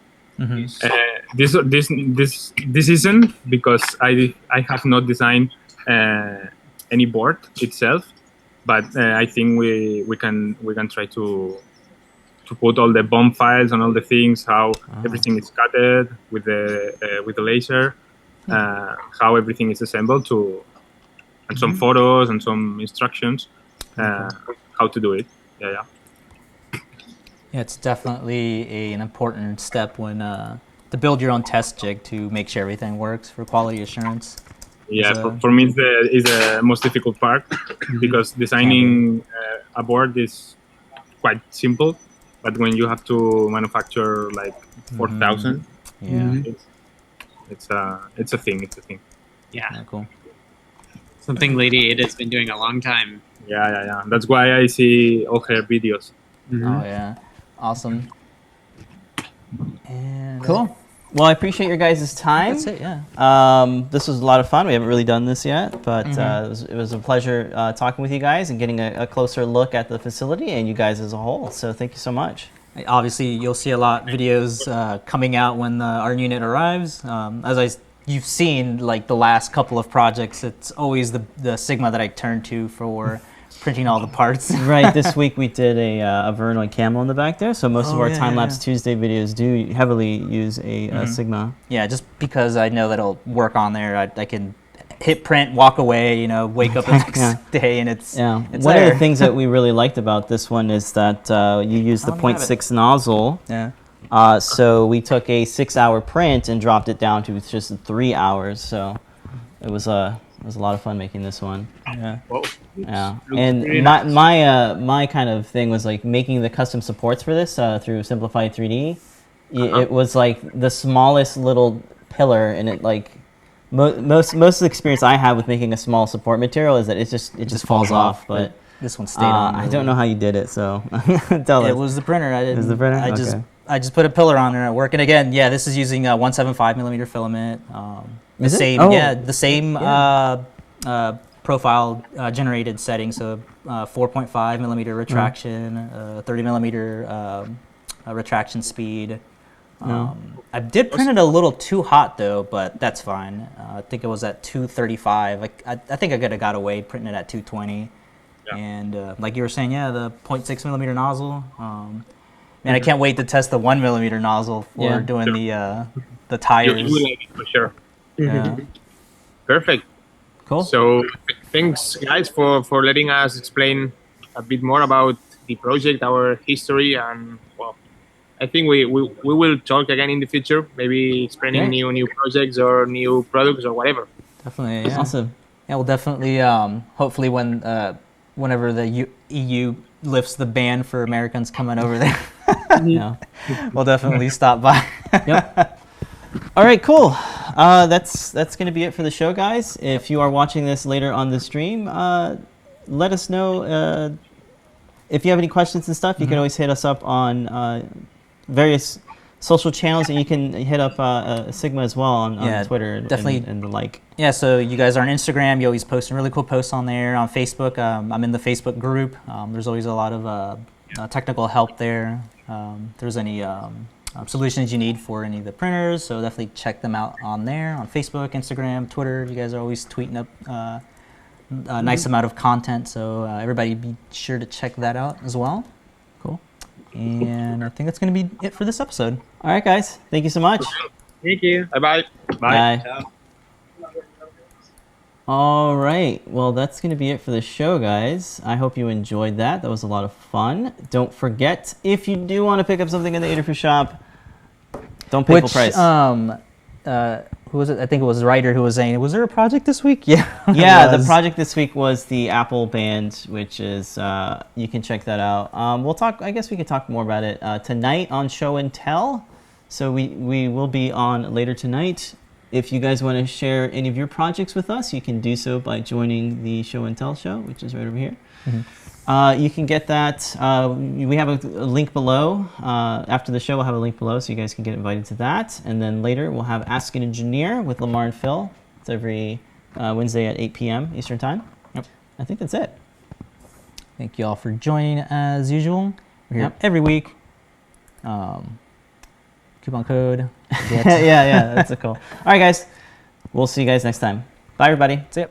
This isn't, because I have not designed any board itself, but I think we can try to put all the BOM files and all the things, how everything is cutted with the laser, how everything is assembled and some photos and some instructions how to do it. Yeah. Yeah, it's definitely an important step when to build your own test jig to make sure everything works for quality assurance. Yeah, So- for me, is the most difficult part, because designing a board is quite simple, but when you have to manufacture like 4,000, Yeah. it's a thing. It's a thing. Yeah. Yeah, cool. Something Lady Ada's been doing a long time. Yeah. That's why I see all her videos. Oh, yeah. Awesome. And Cool. Well, I appreciate your guys' time. That's it, yeah. This was a lot of fun. We haven't really done this yet, but it was a pleasure talking with you guys and getting a closer look at the facility and you guys as a whole. So thank you so much. Obviously, you'll see a lot of videos coming out when our unit arrives. You've seen like the last couple of projects, it's always the Sigma that I turn to for printing all the parts. Right, this week we did a Vernoid camel in the back there, so most of our Time-Lapse Tuesday videos do heavily use a Sigma. Yeah, just because I know that it'll work on there, I can hit print, walk away, wake up the next day, and it's one there. of the things that we really liked about this one is that you use the 0.6 nozzle. Yeah. So we took a 6-hour print and dropped it down to just 3 hours. So it was a lot of fun making this one. Yeah. Whoa. Yeah, Looks and really my kind of thing was like making the custom supports for this through Simplified 3D. It was like the smallest little pillar, and it like most of the experience I have with making a small support material is that it just falls off. But this one stayed on. I don't know how you did it, so tell us. It was the printer. I didn't. It was the printer? I just put a pillar on there at work, and again, yeah, this is using a 175 millimeter filament. Is it? Same, Oh. yeah, the same profile generated setting, so 4.5 millimeter retraction, 30 millimeter retraction speed. I did print it a little too hot though, but that's fine. I think it was at 235. I think I could have got away printing it at 220. Yeah. And like you were saying, yeah, the 0.6 millimeter nozzle. Man, I can't wait to test the 1 millimeter nozzle for doing the tires. You will like it for sure. Yeah. Perfect. Cool. So thanks, guys, for letting us explain a bit more about the project, our history, and well, I think we will talk again in the future, maybe explaining new projects or new products or whatever. Definitely, yeah. Awesome. Yeah, we'll definitely, hopefully whenever the EU lifts the ban for Americans coming over there, we'll definitely stop by. Yep. All right, cool. That's going to be it for the show, guys. If you are watching this later on the stream, let us know if you have any questions and stuff. You can always hit us up on various social channels, and you can hit up Sigma as well on Twitter and the like. Yeah, so you guys are on Instagram. You always post some really cool posts on there. On Facebook, I'm in the Facebook group. There's always a lot of technical help there. If there's any solutions you need for any of the printers, so definitely check them out on there, on Facebook, Instagram, Twitter. You guys are always tweeting up a nice amount of content, so everybody be sure to check that out as well. Cool. And I think that's going to be it for this episode. All right, guys. Thank you so much. Thank you. Bye-bye. Bye. All right. Well, that's going to be it for the show, guys. I hope you enjoyed that. That was a lot of fun. Don't forget, if you do want to pick up something in the Adafruit shop, don't pay full price. Who was it? I think it was Ryder who was saying, was there a project this week? Yeah. Yeah, the project this week was the Apple Band, which is, you can check that out. We'll talk, I guess we can talk more about it tonight on Show and Tell. So we will be on later tonight. If you guys want to share any of your projects with us, you can do so by joining the Show and Tell show, which is right over here. You can get that. We have a link below. After the show, we'll have a link below, so you guys can get invited to that. And then later, we'll have Ask an Engineer with Lamar and Phil. It's every Wednesday at 8 p.m. Eastern Time. Yep. I think that's it. Thank you all for joining as usual. We're here every week. Coupon code. Yeah, that's cool. All right, guys. We'll see you guys next time. Bye, everybody. See ya.